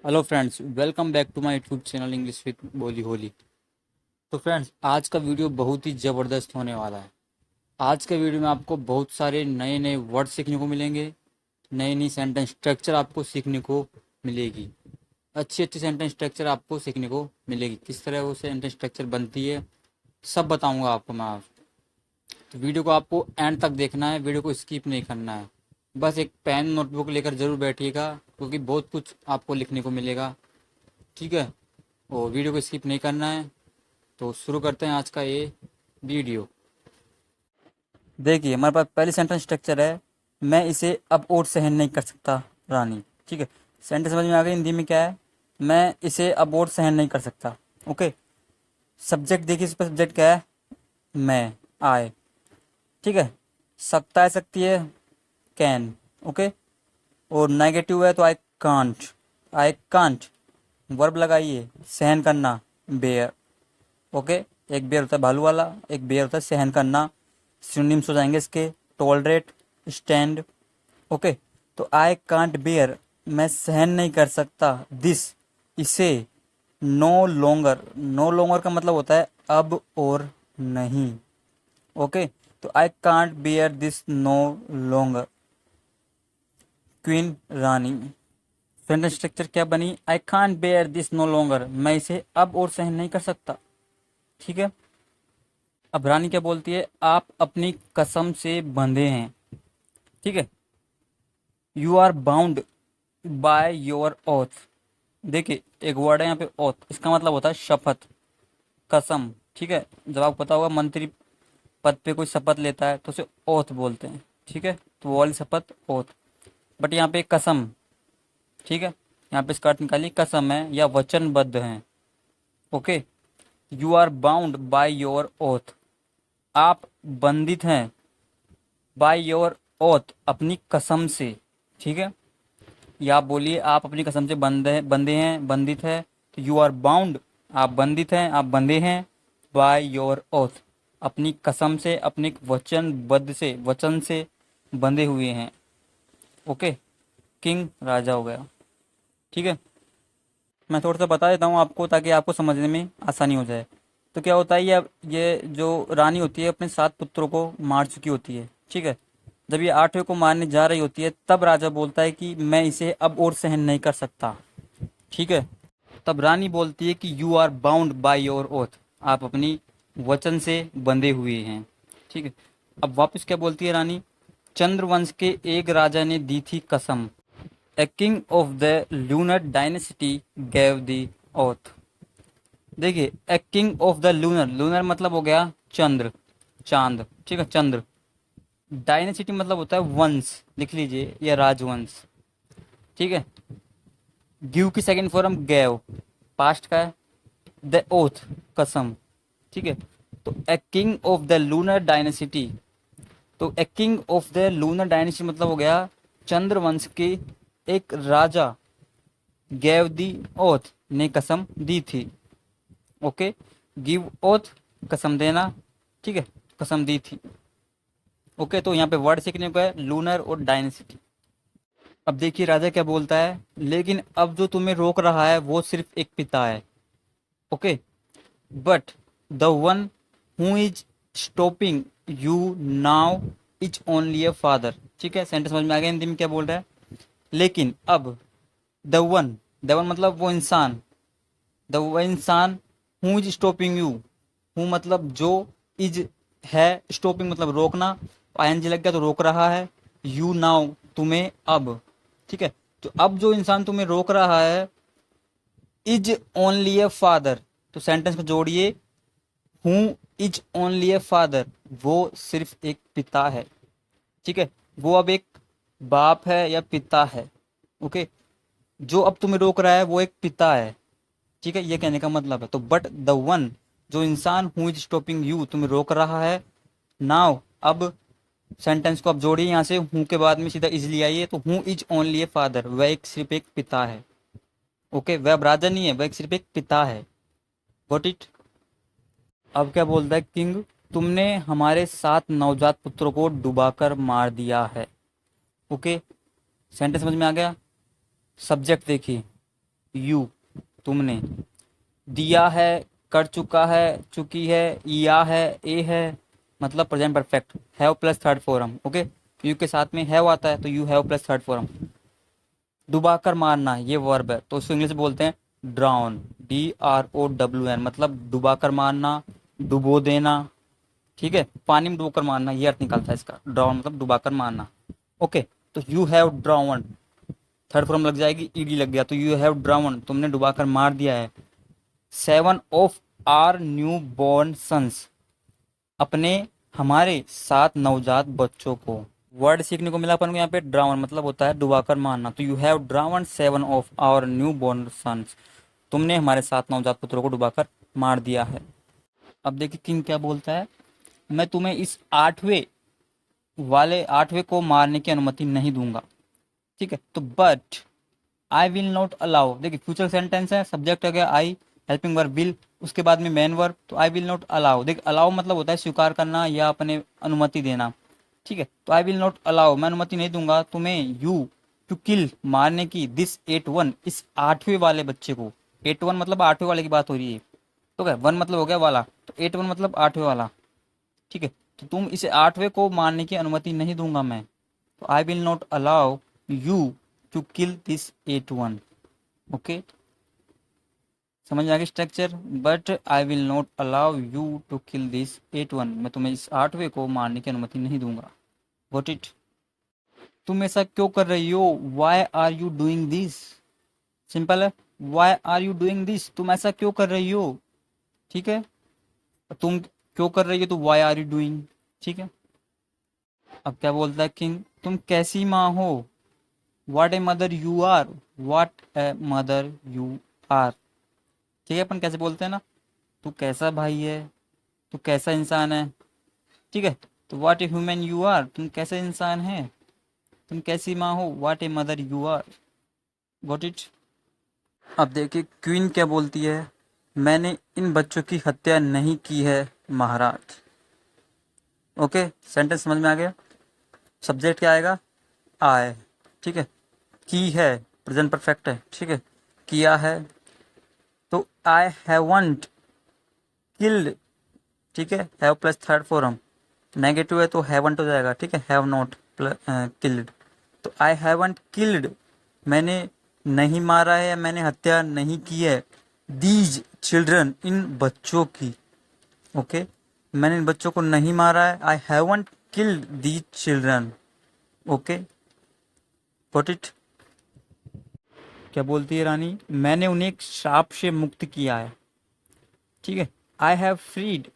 Hello friends, welcome back to my YouTube channel English with बोली होली। तो friends, आज का वीडियो बहुत ही ज़बरदस्त होने वाला है। आज के वीडियो में आपको बहुत सारे नए नए वर्ड सीखने को मिलेंगे, नई नई सेंटेंस स्ट्रक्चर आपको सीखने को मिलेगी, अच्छी अच्छी सेंटेंस स्ट्रक्चर आपको सीखने को मिलेगी। किस तरह वो सेंटेंस स्ट्रक्चर बनती है सब बताऊंगा आपको मैं आज। तो वीडियो को आपको एंड तक देखना है, वीडियो को स्किप नहीं करना है। बस एक पेन नोटबुक लेकर ज़रूर बैठिएगा, क्योंकि बहुत कुछ आपको लिखने को मिलेगा। ठीक है, और वीडियो को स्किप नहीं करना है। तो शुरू करते हैं आज का ये वीडियो। देखिए, हमारे पास पहली सेंटेंस स्ट्रक्चर है, मैं इसे अब और सहन नहीं कर सकता रानी। ठीक है, सेंटेंस समझ में आ गई। हिंदी में क्या है, मैं इसे अब और सहन नहीं कर सकता। ओके, सब्जेक्ट देखिए, इस पर सब्जेक्ट क्या है, मैं, आए। ठीक है, सकता है, सकती है, कैन। ओके, और नेगेटिव है तो आई कांट। वर्ब लगाइए, सहन करना, बेयर। ओके, एक बेयर होता है भालू वाला, एक बेयर होता है सहन करना। सिनोनिम्स हो जाएंगे इसके, टॉलरेट, स्टैंड। ओके, तो आई कांट बेयर, मैं सहन नहीं कर सकता, दिस, इसे, नो लॉन्गर। नो लॉन्गर का मतलब होता है अब और नहीं। ओके, तो I can't bear this no longer. Queen, रानी। सेंटेंस स्ट्रक्चर क्या बनी, I can't bear this no longer, मैं इसे अब और सहन नहीं कर सकता। ठीक है, अब रानी क्या बोलती है, आप अपनी कसम से बंधे हैं। ठीक है, you are bound by your oath. देखिए, एक वर्ड है यहाँ पे ओथ, इसका मतलब होता है शपथ, कसम। ठीक है, जब आपको पता होगा मंत्री पद पे कोई शपथ लेता है तो उसे ओथ बोलते हैं। ठीक है, तो वो वाली शपथ ओथ। बट यहाँ पे कसम। ठीक है, यहाँ पे इसका अर्थ निकालिए, कसम है या वचनबद्ध है। Okay, you are bound by your oath, आप बंधित हैं, बाय योर ओथ, अपनी कसम से। ठीक है, या आप बोलिए आप अपनी कसम से बंधे हैं, बंधित है, तो यू आर बाउंड, आप बंधित हैं, आप बंधे हैं, बाय योर ओथ, अपनी कसम से, अपने वचनबद्ध से, वचन से बंधे हुए हैं। ओके, किंग, राजा हो गया। ठीक है, मैं थोड़ा सा बता देता हूँ आपको ताकि आपको समझने में आसानी हो जाए। तो क्या होता है, ये जो रानी होती है अपने 7 पुत्रों को मार चुकी होती है। ठीक है, जब ये 8वें को मारने जा रही होती है तब राजा बोलता है कि मैं इसे अब और सहन नहीं कर सकता। ठीक है, तब रानी बोलती है कि you are bound by your oath, आप अपनी वचन से बंधे हुए हैं। ठीक है, अब वापस क्या बोलती है रानी, चंद्रवंश के एक राजा ने दी थी कसम, a king of the lunar dynasty gave the oath. देखिए, a king of the lunar, lunar मतलब हो गया चंद्र, चांद। ठीक है, चंद्र। डायनेसिटी मतलब होता है वंश, लिख लीजिए, या राजवंश। ठीक है, गिव की सेकंड फॉर्म गैव, पास्ट का है, द ओथ, कसम। ठीक है, तो a king of the lunar dynasty, तो a king of the lunar dynasty मतलब हो गया चंद्र वंश के एक राजा, गैव दी ओथ, ने कसम दी थी। ओके, गिव ओथ, कसम देना। ठीक है, कसम दी थी। ओके, तो यहाँ पे वर्ड सीखने को है, लूनर और डायनेसिटी। अब देखिए राजा क्या बोलता है, लेकिन अब जो तुम्हें रोक रहा है वो सिर्फ एक पिता है। Okay, but the one who is stopping you now is only a father. ठीक है, सेंटेंस समझ में आ गया हिंदी में क्या बोल रहा है, लेकिन अब द वन मतलब वो इंसान, वो इंसान, who is stopping you, who मतलब जो, इज है, स्टॉपिंग मतलब रोकना, आईएनजी लग गया तो रोक रहा है, यू नाउ तुम्हें अब। ठीक है, तो अब जो इंसान तुम्हें रोक रहा है, इज ओनली ए फादर, तो सेंटेंस को जोड़िए, who is only a father, वो सिर्फ एक पिता है। ठीक है, वो अब एक बाप है या पिता है। ओके, जो अब तुम्हें रोक रहा है वो एक पिता है। ठीक है, ये कहने का मतलब है। तो बट द वन, जो इंसान, हु इज स्टॉपिंग यू, तुम्हें रोक रहा है, नाउ, अब, सेंटेंस को आप जोड़िए, यहाँ से हूँ के बाद में सीधा इजली आइए, तो who is only a father, वह एक सिर्फ एक पिता है। ओके, वह अब राजा नहीं है, वह एक सिर्फ एक पिता है। Got it. अब क्या बोलता है किंग, तुमने हमारे 7 नवजात पुत्रों को डुबाकर मार दिया है। ओके, सेंटेंस समझ में आ गया। सब्जेक्ट देखिए, यू तुमने, दिया है, कर चुका है, चुकी है, या है, ए है, मतलब present perfect, have plus third form. Okay, you के साथ में हैव आता है तो you have plus third form. डुबाकर मारना ये वर्ब है तो उसको इंग्लिश में बोलते हैं ड्राउन, DROWN, मतलब डुबाकर मारना, डुबो देना। ठीक है, पानी में डुबोकर मारना ये अर्थ निकलता है इसका, ड्राउन मतलब डुबाकर मारना। ओके, तो you have drown, third form लग जाएगी, ईडी लग गया तो यू हैव ड्राउन, तुमने डुबाकर मार दिया है। 7 of our new born sons, अपने हमारे 7 नवजात बच्चों को। वर्ड सीखने को मिला अपन को यहाँ पे, ड्रावन मतलब होता है डुबाकर मारना, तो you have drawn 7 of our new born sons, तुमने हमारे 7 नवजात पुत्रों को डुबाकर मार दिया है। अब देखिए किंग क्या बोलता है, मैं तुम्हें इस आठवें को मारने की अनुमति नहीं दूंगा। ठीक है, तो but I will not allow, देखिए फ्यूचर सेंटेंस है, सब्जेक्ट हो गया आई, हेल्पिंग वर्ब विल, उसके बाद में मेन वर्ब, तो आई विल नॉट अलाउ, देख अलाउ मतलब होता है स्वीकार करना या अपने अनुमति देना। ठीक है, तो आई विल नॉट अलाउ, मैं अनुमति नहीं दूंगा तुम्हें, यू टू किल मारने की, दिस 8 1 इस 8वें वाले बच्चे को। 8 1 मतलब 8वें वाले की बात हो रही है, तो क्या 1 मतलब हो गया वाला, तो 8 1 मतलब 8वें वाला। ठीक है, तो तुम इसे 8वें को मारने की अनुमति नहीं दूंगा मैं, तो I will not allow you to kill this 8 1। Okay, समझ आ गया structure, but I will not allow you to kill this 8 1, मैं तुम्हें इस 8वें को मारने की अनुमति नहीं दूंगा। वॉट इट, तुम ऐसा क्यों कर रही हो, why are you doing this, simple है, why are you doing this, तुम ऐसा क्यों कर रही हो। ठीक है, तुम क्यों कर रही हो तो वाई आर यू डूइंग। ठीक है, अब क्या बोलता है किंग, तुम कैसी माँ हो, what a mother you are, what a mother you are. ठीक है, अपन कैसे बोलते हैं ना, तू कैसा भाई है, तू कैसा इंसान है। ठीक है, तो what a human you are, तुम कैसे इंसान है, तुम कैसी माँ हो, what a mother you are. Got it. अब देखिए क्वीन क्या बोलती है, मैंने इन बच्चों की हत्या नहीं की है महाराज। ओके, सेंटेंस समझ में आ गया। सब्जेक्ट क्या आएगा, आए। ठीक है, की है प्रेजेंट परफेक्ट है। ठीक है, किया है, तो आई हैवंट किल्ड। ठीक है, have plus third form, negative है तो हैवंट हो जाएगा। ठीक है, हैव नॉट किल्ड, तो आई हैवंट किल्ड, मैंने नहीं मारा है, मैंने हत्या नहीं की है, दीज चिल्ड्रन, इन बच्चों की। ओके, मैंने इन बच्चों को नहीं मारा है, I haven't killed these children. Okay, got it. क्या बोलती है रानी, मैंने उन्हें एक श्राप से मुक्त किया है। ठीक है, I have freed,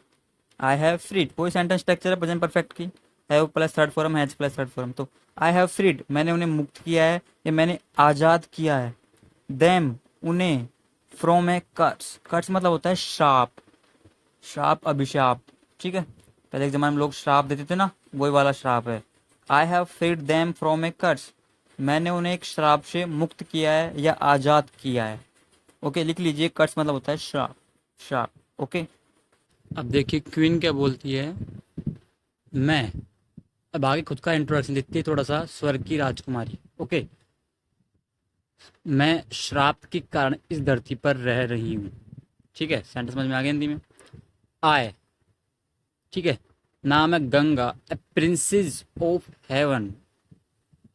I have freed कोई सेंटेंस स्ट्रक्चर है प्रेजेंट परफेक्ट की, have plus third form, has plus third form, तो आई हैव फ्रीड मैंने उन्हें मुक्त किया है या मैंने आज़ाद किया है, देम उन्हें, फ्रॉम ए कर्स, कर्स मतलब होता है श्राप, श्राप अभिशाप। ठीक है, पहले के ज़माने में लोग श्राप देते थे ना, वही वाला श्राप है। I have freed them from a curse, मैंने उन्हें एक श्राप से मुक्त किया है या आज़ाद किया है। ओके, लिख लीजिए, कर्स मतलब होता है श्राप, श्राप। ओके, अब देखिए क्वीन क्या बोलती है, मैं, अब आगे खुद का इंट्रोडक्शन देती है थोड़ा सा, स्वर्ग की राजकुमारी। ओके, मैं श्राप के कारण इस धरती पर रह रही हूँ। ठीक है, सेंटेंस समझ में आ गया हिंदी में। आए, ठीक है, नाम है Ganga, a princess of heaven,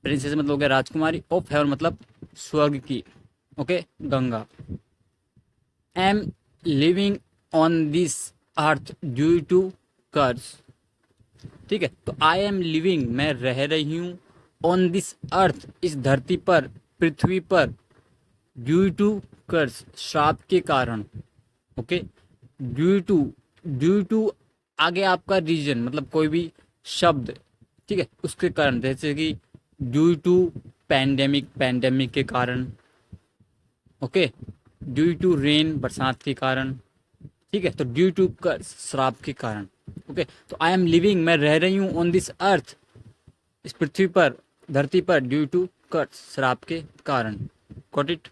princess मतलब हो गया राजकुमारी, ऑफ हेवन मतलब स्वर्ग की। Okay, Ganga, am living on this earth due to curse. ठीक है, तो आई एम लिविंग मैं रह रही हूँ, ऑन दिस अर्थ इस धरती पर, पृथ्वी पर, ड्यू टू कर्स श्राप के कारण। ओके, ड्यू टू आगे आपका रीजन मतलब कोई भी शब्द। ठीक है, उसके कारण, जैसे कि ड्यू टू पैंडेमिक, पैंडेमिक के कारण। ओके, ड्यू टू रेन बरसात के कारण। ठीक है, तो ड्यू टू कर्स श्राप के कारण। ओके, तो आई एम लिविंग मैं रह रही हूँ, ऑन दिस अर्थ इस पृथ्वी पर, धरती पर, ड्यू टू कर्स श्राप के कारण। Got it.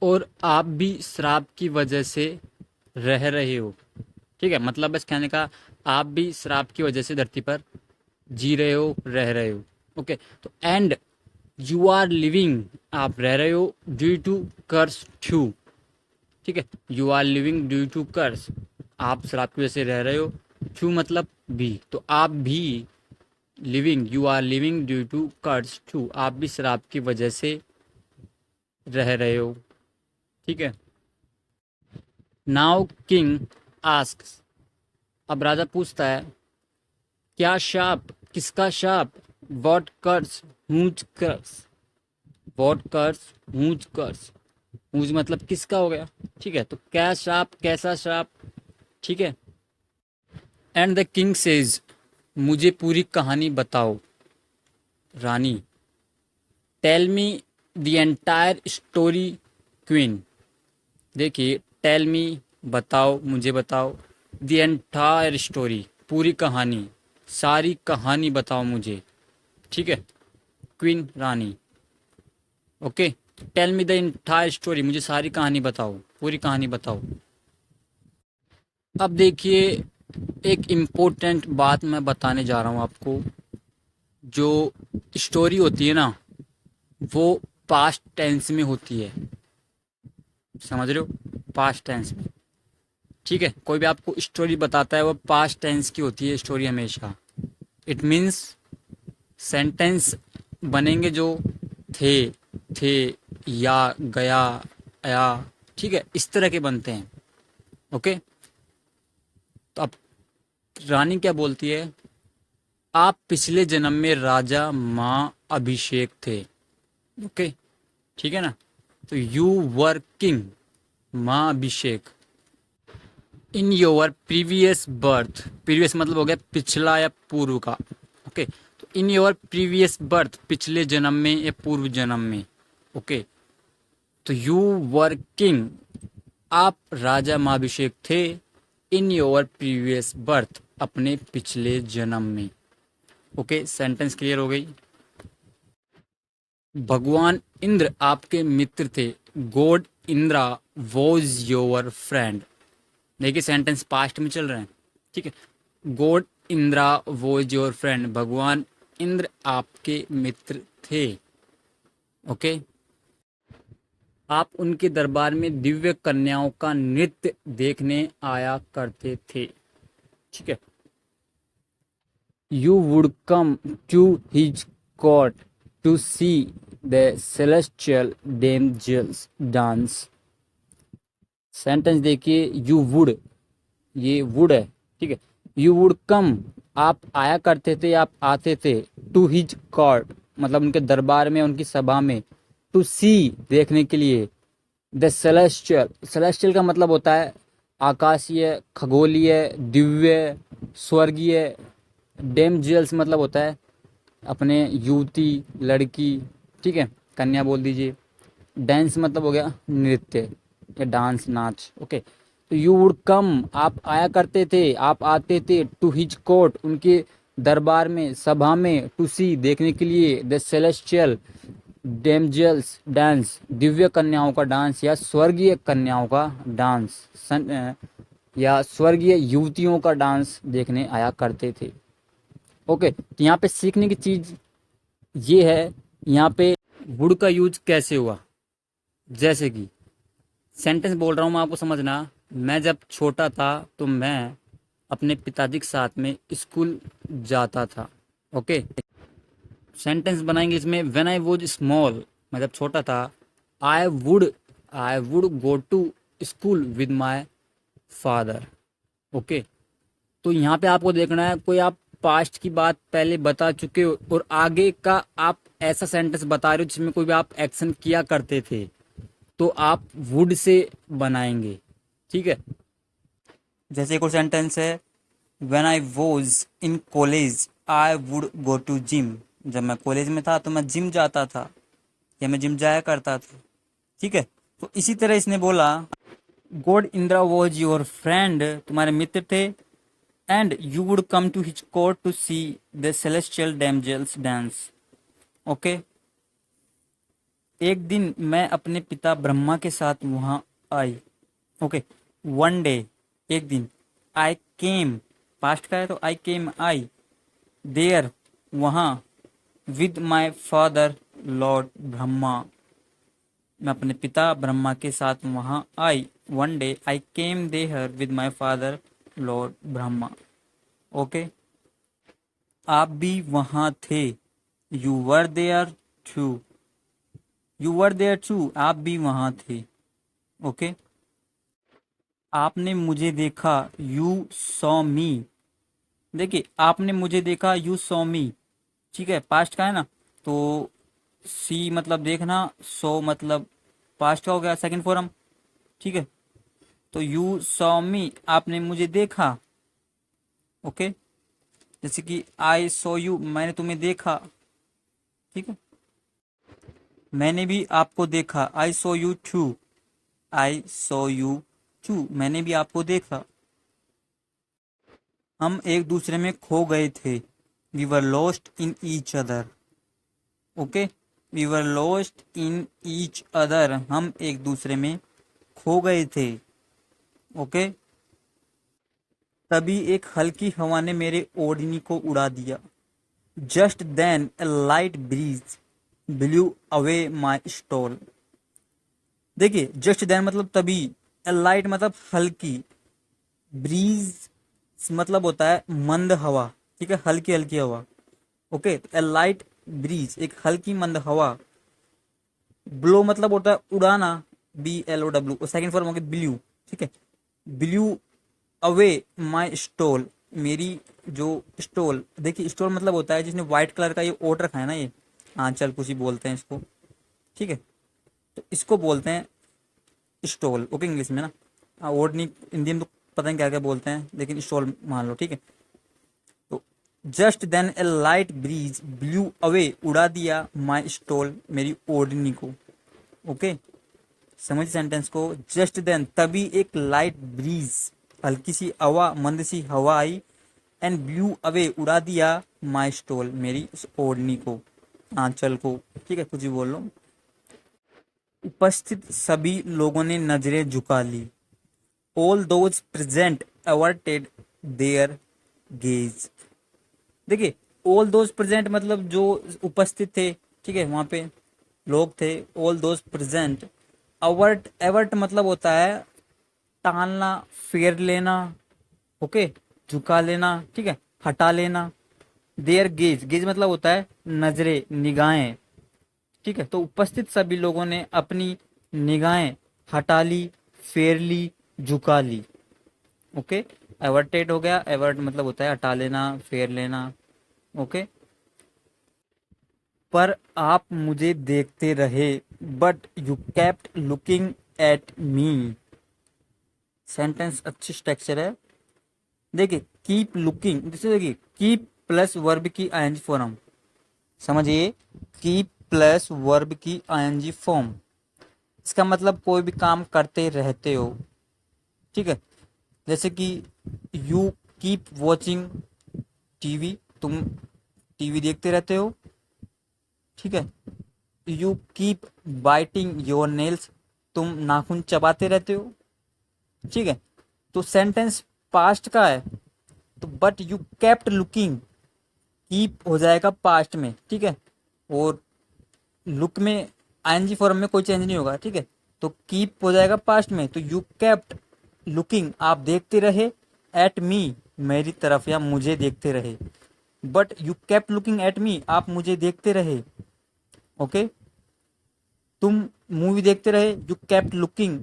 और आप भी श्राप की वजह से रह रहे हो। ठीक है, मतलब बस कहने का, आप भी श्राप की वजह से धरती पर जी रहे हो, रह रहे हो। ओके, तो एंड यू आर लिविंग, आप रह रहे हो, ड्यू टू कर्स टू, ठीक है। You are living due to curse, आप शराब की वजह से रह रहे हो, टू मतलब भी, तो आप भी living, you are living due to curse too, आप भी शराब की वजह से रह रहे हो, ठीक है। नाउ किंग आस्क, अब राजा पूछता है, क्या शाप, किसका शाप, what curse, whose curse, what curse, whose curse, whose मतलब किसका हो गया, ठीक है। तो क्या शाप, कैसा शाप, ठीक है। एंड द किंग सेज, मुझे पूरी कहानी बताओ, रानी, tell me the entire story queen, देखिए टेल मी, बताओ, मुझे बताओ, द एंटायर स्टोरी, पूरी कहानी, सारी कहानी बताओ मुझे, ठीक है। क्वीन रानी, okay. Tell me the entire story, मुझे सारी कहानी बताओ, पूरी कहानी बताओ। अब देखिए एक इम्पोर्टेंट बात मैं बताने जा रहा हूँ आपको, जो स्टोरी होती है ना वो पास्ट टेंस में होती है, समझ रहे हो, पास्ट टेंस में, ठीक है। कोई भी आपको स्टोरी बताता है वो पास्ट टेंस की होती है स्टोरी हमेशा। इट मीन्स सेंटेंस बनेंगे जो थे, थे, या, गया, आया, ठीक है, इस तरह के बनते हैं, ओके। तो अब रानी क्या बोलती है, आप पिछले जन्म में राजा माँ अभिषेक थे, ओके, ठीक है ना। तो यू वर किंग माँ अभिषेक in your previous birth, previous मतलब हो गया पिछला या पूर्व का, ओके। तो इन योर प्रीवियस बर्थ, पिछले जन्म में या पूर्व जन्म में, ओके। तो यू वर किंग, आप राजा महाभिषेक थे, इन योर प्रीवियस बर्थ, अपने पिछले जन्म में, ओके। सेंटेंस क्लियर हो गई। भगवान इंद्र आपके मित्र थे, God Indra was your friend, देखिए सेंटेंस पास्ट में चल रहे हैं, ठीक है। God Indra was your friend, भगवान इंद्र आपके मित्र थे, ओके। आप उनके दरबार में दिव्य कन्याओं का नृत्य देखने आया करते थे, ठीक है। You would come to his court to see the celestial damsels dance, sentence देखिए, यू वुड, ये वुड है, ठीक है। यू वुड कम, आप आया करते थे, आप आते थे, टू हिज कोर्ट मतलब उनके दरबार में, उनकी सभा में, टू सी देखने के लिए, द सेलेस्टियल, सेलेस्टियल का मतलब होता है आकाशीय, खगोलीय, दिव्य, स्वर्गीय, डेमजेल्स मतलब होता है अपने युवती, लड़की, ठीक है, कन्या बोल दीजिए। डांस मतलब हो गया नृत्य या डांस, नाच, ओके। तो यू वुड कम, आप आया करते थे, आप आते थे, टू हिज कोर्ट उनके दरबार में, सभा में, टू सी देखने के लिए, the celestial damsels dance, Divya कन्याओं का डांस या स्वर्गीय कन्याओं का डांस, या स्वर्गीय युवतियों का डांस देखने आया करते थे, ओके। तो यहाँ पे सीखने की चीज ये है, यहाँ पे वुड का यूज कैसे हुआ, जैसे कि सेंटेंस बोल रहा हूँ मैं, आपको समझना। मैं जब छोटा था तो मैं अपने पिताजी के साथ में स्कूल जाता था, ओके। सेंटेंस बनाएंगे इसमें, व्हेन आई वॉज स्मॉल, मैं जब छोटा था, I would I would go to school with my father, okay. तो यहाँ पे आपको देखना है, कोई आप पास्ट की बात पहले बता चुके हो और आगे का आप ऐसा सेंटेंस बता रहे हो जिसमें कोई भी आप एक्शन किया करते थे, तो आप वुड से बनाएंगे, ठीक है। जैसे एक और सेंटेंस है, when I was in college I would go to gym, जब मैं कॉलेज में था तो मैं जिम जाता था या मैं जिम जाया करता था, ठीक है। तो इसी तरह इसने बोला, God Indra was your friend, तुम्हारे मित्र थे, and you would come to his court to see the celestial damsels dance, okay. एक दिन मैं अपने पिता ब्रह्मा के साथ वहां आई, ओके। वन डे, एक दिन, आई केम, पास्ट का है तो आई केम, आई, देयर, वहां, with my father, lord Brahma, मैं अपने पिता ब्रह्मा के साथ वहाँ आई। One day I came there with my father lord Brahma. Okay, आप भी वहाँ थे। You were there too, you were there too, आप भी वहाँ थे। ओके, आपने मुझे देखा, यू सॉ मी। देखिए, आपने मुझे देखा, यू सॉ मी, ठीक है, पास्ट का है ना, तो सी मतलब देखना, सो मतलब पास्ट का हो गया, सेकंड फॉर्म, ठीक है। तो यू सॉ मी, आपने मुझे देखा। ओके, जैसे कि आई सॉ यू, मैंने तुम्हें देखा, ठीक है। मैंने भी आपको देखा, I saw you too, I saw you too, मैंने भी आपको देखा। हम एक दूसरे में खो गए थे। We were lost in each other. Okay, we were lost in each other, हम एक दूसरे में खो गए थे। ओके, तभी एक हल्की हवा ने मेरे ओढ़नी को उड़ा दिया। Just then a light breeze blew away my stole. देखिए, जस्ट देन मतलब तभी, ए लाइट मतलब हल्की, ब्रीज मतलब होता है मंद हवा, ठीक है, हल्की हल्की हवा। ओके, ए लाइट ब्रीज, एक हल्की मंद हवा। ब्लो मतलब होता है उड़ाना, BLOW, और सेकंड फॉर्म हो गया ब्लू, ठीक है। ब्लू अवे माई स्टॉल, मेरी जो स्टॉल, देखिए स्टॉल मतलब होता है जिसने व्हाइट कलर का ये ओट रखा है ना, ये आंचल कुछ ही बोलते हैं इसको, ठीक है। तो इसको बोलते हैं स्टॉल, ओके, इंग्लिश में ना। ओट नहीं, हिंदी में तो पता नहीं क्या क्या बोलते हैं, लेकिन स्टॉल मान लो, ठीक है। तो just then a light breeze blew away, उड़ा दिया माई स्टॉल, मेरी ओढ़नी को। ओके, समझ सेंटेंस को। जस्ट देन तभी एक लाइट ब्रीज, हल्की सी हवा, मंद सी हवा आई, एंड ब्लू अवे, उड़ा दिया माई स्टोल, मेरी उस ओढ़नी को, आंचल को, ठीक है, कुछ भी बोल लो। उपस्थित सभी लोगों ने नजरें झुका ली। All those present averted their gaze. देखिए, ऑल दोज प्रेजेंट मतलब जो उपस्थित थे, ठीक है, वहां पे लोग थे। All those present, avert, avert मतलब होता है टालना, फेर लेना, ओके, झुका लेना, ठीक है, हटा लेना। देयर गेज, गेज मतलब होता है नजरें, निगाहें, ठीक है। तो उपस्थित सभी लोगों ने अपनी निगाहें हटा ली, फेर ली, झुका ली। ओके, एवर्टेड हो गया, एवर्ट मतलब होता है हटा लेना, फेर लेना। ओके, पर आप मुझे देखते रहे, but you kept looking at me. Sentence अच्छी स्ट्रक्चर है। देखिए, कीप लुकिंग, जैसे देखिए कीप प्लस वर्ब की आईएनजी फॉर्म, समझिए, कीप प्लस वर्ब की आईएनजी फॉर्म, इसका मतलब कोई भी काम करते रहते हो, ठीक है। जैसे कि यू कीप वॉचिंग टीवी, तुम टीवी देखते रहते हो, ठीक है। You keep biting your nails, तुम नाखून चबाते रहते हो, ठीक है। तो सेंटेंस पास्ट का है, तो but you kept looking, keep हो जाएगा पास्ट में, ठीक है, और लुक में आईएनजी फॉर्म में कोई चेंज नहीं होगा, ठीक है। तो कीप हो जाएगा पास्ट में, तो यू केप्ट लुकिंग, आप देखते रहे, एट मी, मेरी तरफ या मुझे देखते रहे। But you kept looking at me, आप मुझे देखते रहे। ओके, तुम मूवी देखते रहे, you kept looking,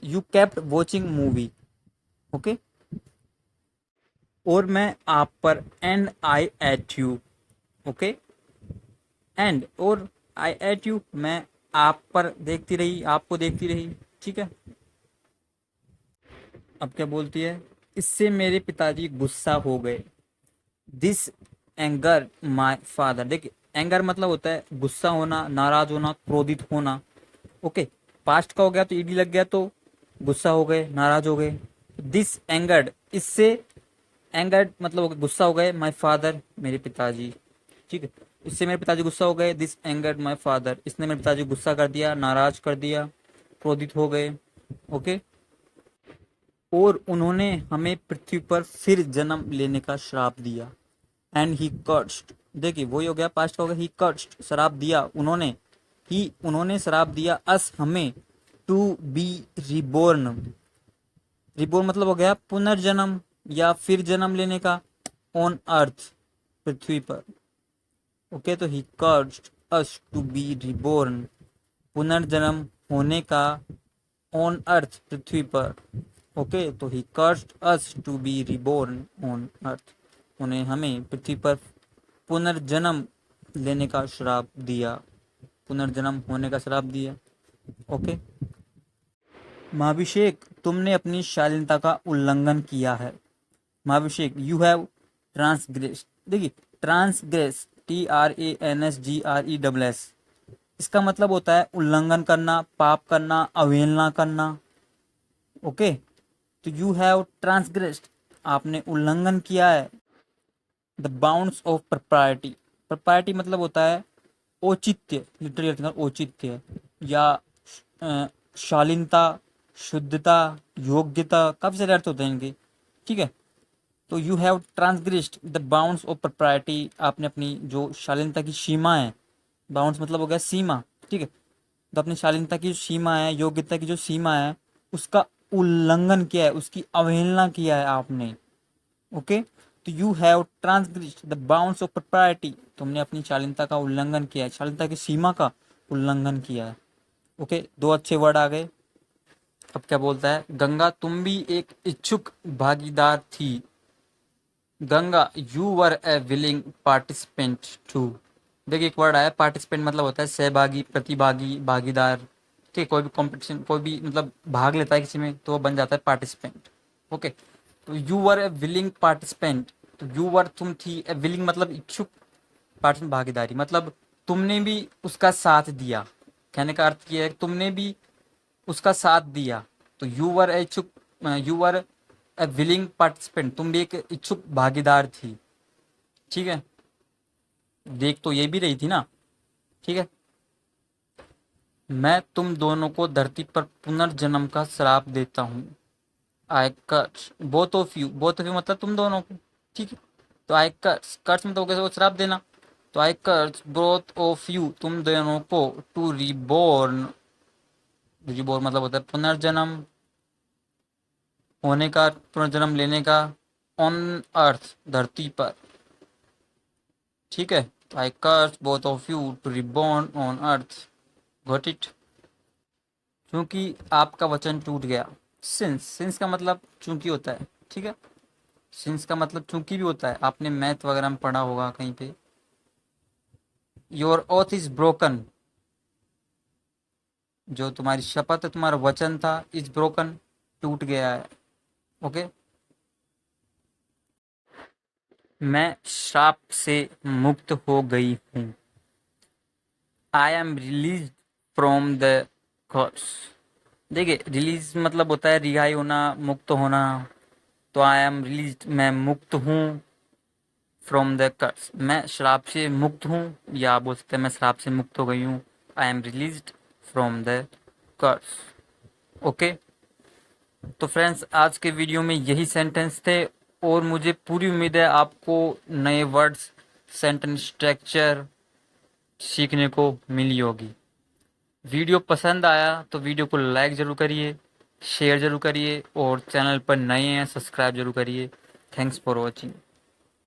you kept watching movie. Okay, और मैं आप पर, and I at you. Okay, and और आई एट यू, मैं आप पर देखती रही, आपको देखती रही, ठीक है। अब क्या बोलती है, इससे मेरे पिताजी गुस्सा हो गए। This anger my father. देखिए, एंगर मतलब होता है गुस्सा होना, नाराज होना, क्रोधित होना। ओके, पास्ट का हो गया तो ईडी लग गया, तो गुस्सा हो गए, नाराज हो गए। दिस एंगर्ड, इससे, एंगर्ड मतलब गुस्सा हो गए, माई फादर, मेरे पिताजी, ठीक है। इससे मेरे पिताजी गुस्सा हो गए, दिस एंगर्ड माई फादर, इसने मेरे पिताजी गुस्सा कर दिया, नाराज कर दिया, क्रोधित हो गए। ओके, और उन्होंने हमें पृथ्वी पर फिर जन्म लेने का श्राप दिया। एंड ही कर्स्ड, देखिए वही हो गया, पास्ट का हो गया ही कर्स्ड, शराब दिया उन्होंने, ही उन्होंने शराब दिया, अस हमें, टू बी रिबोर्न, रिबोर्न मतलब हो गया पुनर्जन्म या फिर जन्म लेने का, ऑन अर्थ पृथ्वी पर। ओके, तो he cursed us to be reborn, पुनर्जन्म होने का, ऑन अर्थ पृथ्वी पर। ओके, तो he cursed us to be reborn on earth, उन्हें हमें पृथ्वी पर पुनर्जन्म लेने का श्राप दिया, पुनर्जन्म होने का श्राप दिया। ओके, महाभिषेक तुमने अपनी शालीनता का उल्लंघन किया है। महाभिषेक यू हैव ट्रांसग्रेस, देखिए ट्रांसग्रेस TRANSGRESS, इसका मतलब होता है उल्लंघन करना, पाप करना, अवहेलना करना। ओके, तो यू हैव ट्रांसग्रेस्ड, आपने उल्लंघन किया है, the bounds of propriety, propriety मतलब होता है औचित्य, लिटरली अर्थ में औचित्य, या शालीनता, शुद्धता, योग्यता, काफी सारे अर्थ होते हैं इनके। ठीक है, तो you have transgressed the bounds of propriety, आपने अपनी जो शालीनता की सीमा है, बाउंड्स मतलब हो गया सीमा। ठीक है, तो अपनी शालीनता की सीमा है, योग्यता की जो सीमा है, उसका उल्लंघन किया है, उसकी अवहेलना किया है आपने। ओके, तो you have transgressed the bounds of propriety, तुमने अपनी शालीनता का उल्लंघन किया है, शालीनता की सीमा का उल्लंघन किया है। ओके, दो अच्छे वर्ड आ गए। अब क्या बोलता है, गंगा तुम भी एक इच्छुक भागीदार थी, Ganga you were a willing participant too. देखिए एक वर्ड आया पार्टिसिपेंट, मतलब होता है सहभागी, प्रतिभागी, भागीदार। ठीक है, कोई भी कॉम्पिटिशन, कोई भी मतलब भाग लेता है किसी में, तो वो बन जाता है पार्टिसिपेंट। ओके, तो you were a willing participant, तो यू वर तुम थी, ए विलिंग मतलब इच्छुक, पार्टिसिपेंट भागीदारी मतलब तुमने भी उसका साथ दिया। कहने का अर्थ ये है कि तुमने भी उसका साथ दिया, तो यू वर ए इच्छुक, you were a willing participant, तुम भी एक इच्छुक भागीदार थी। ठीक है, देख तो ये भी रही थी ना। ठीक है, मैं तुम दोनों को धरती पर पुनर्जन्म का श्राप देता हूँ, आई कर्स बोथ ऑफ यू मतलब तुम दोनों को। ठीक है, तो आई कर्स, कर्स मतलब कैसे, वो श्राप देना, तो आई कर्स बोथ ऑफ यू, तुम दोनों को, टू रिबोर्न, रिबोर्न मतलब होता है पुनर्जन्म होने का, पुनर्जन्म लेने का, ऑन अर्थ धरती पर। ठीक है, I curse both of you to reborn on earth, got it. क्योंकि आपका वचन टूट गया, सिंस का मतलब चूंकि होता है। ठीक है, सिंस का मतलब चूंकि भी होता है, आपने मैथ वगैरह में पढ़ा होगा कहीं पे। योर ओथ इज ब्रोकन, जो तुम्हारी शपथ है, तुम्हारा वचन था, इज ब्रोकन टूट गया है। ओके, मैं श्राप से मुक्त हो गई हूँ, I am release from the curse. देखिए रिलीज मतलब होता है रिहाई होना, मुक्त होना, तो आई एम रिलीज, मैं मुक्त हूँ, फ्रॉम द कर्स, मैं श्राप से मुक्त हूँ, या बोल सकते हैं मैं श्राप से मुक्त हो गई हूँ, I am released from the curse. Okay, तो फ्रेंड्स आज के वीडियो में यही सेंटेंस थे, और मुझे पूरी उम्मीद है आपको नए वर्ड्स, सेंटेंस स्ट्रक्चर सीखने को मिली होगी। वीडियो पसंद आया तो वीडियो को लाइक ज़रूर करिए, शेयर ज़रूर करिए, और चैनल पर नए हैं सब्सक्राइब ज़रूर करिए। Thanks for watching.